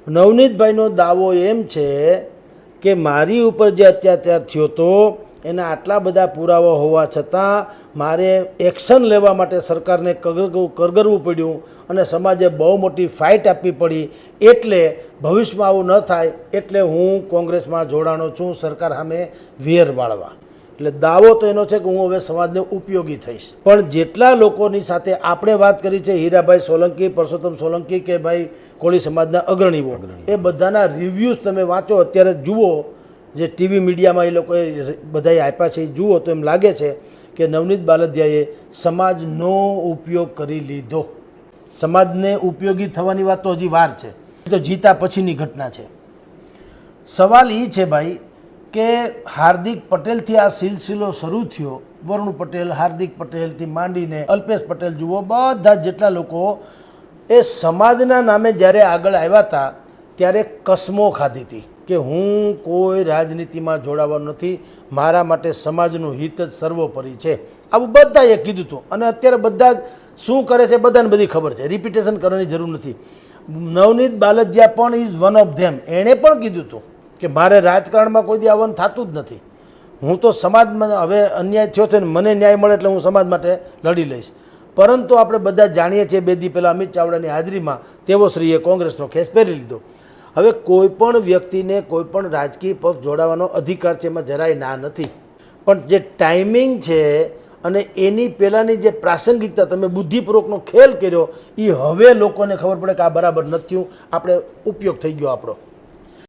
નવનીતભાઈનો દાવો એમ છે કે મારી ઉપર જે અત્યાચાર થયો હતો એના આટલા બધા પુરાવા હોવા છતાં મારે એક્શન લેવા માટે સરકારને કરગરવું પડ્યું અને સમાજે બહુ મોટી ફાઇટ આપવી પડી, એટલે ભવિષ્યમાં આવું ન થાય એટલે હું કોંગ્રેસમાં જોડાણો છું સરકાર સામે વેર વાળવા. એટલે દાવો તો એનો છે કે હું હવે સમાજને ઉપયોગી થઈશ. પણ જેટલા લોકોની સાથે આપણે વાત કરી છે, હીરાભાઈ સોલંકી, પરસોત્તમ સોલંકી કે ભાઈ કોળી સમાજના અગ્રણીઓ, એ બધાના રિવ્યૂઝ તમે વાંચો, અત્યારે જુઓ જે ટીવી મીડિયામાં એ લોકોએ બધાએ આપ્યા છે, એ જુઓ તો એમ લાગે છે કે નવનીત બાલદિયાએ સમાજનો ઉપયોગ કરી લીધો. સમાજને ઉપયોગી થવાની વાત તો હજી વાર છે, એ તો જીતા પછીની ઘટના છે. સવાલ એ છે ભાઈ કે હાર્દિક પટેલથી આ સિલસિલો શરૂ થયો. વરુણ પટેલ, હાર્દિક પટેલથી માંડીને અલ્પેશ પટેલ જુઓ, બધા જેટલા લોકો એ સમાજના નામે જ્યારે આગળ આવ્યા હતા ત્યારે કસમો ખાધી હતી કે હું કોઈ રાજનીતિમાં જોડાવાનું નથી, મારા માટે સમાજનું હિત જ સર્વોપરી છે. આવું બધાએ કીધું હતું અને અત્યારે બધા શું કરે છે બધાને બધી ખબર છે, રિપીટેશન કરવાની જરૂર નથી. નવનીત બાલદિયા પણ ઇઝ વન ઓફ ધેમ. એણે પણ કીધું હતું કે મારે રાજકારણમાં કોઈ દી આવવાનું થતું જ નથી, હું તો સમાજમાં હવે અન્યાય થયો છે ને મને ન્યાય મળે એટલે હું સમાજ માટે લડી લઈશ. પરંતુ આપણે બધા જાણીએ છીએ 2 દી પહેલાં અમિત ચાવડાની હાજરીમાં તેઓશ્રીએ કોંગ્રેસનો ખેસ પહેરી લીધો. હવે કોઈ પણ વ્યક્તિને કોઈ પણ રાજકીય પક્ષ જોડાવાનો અધિકાર છે, એમાં જરાય ના નથી. પણ જે ટાઈમિંગ છે અને એની પહેલાંની જે પ્રાસંગિકતા, તમે બુદ્ધિપૂર્વકનો ખેલ કર્યો, એ હવે લોકોને ખબર પડે કે આ બરાબર નથી થયું, આપણે ઉપયોગ થઈ ગયો આપણો.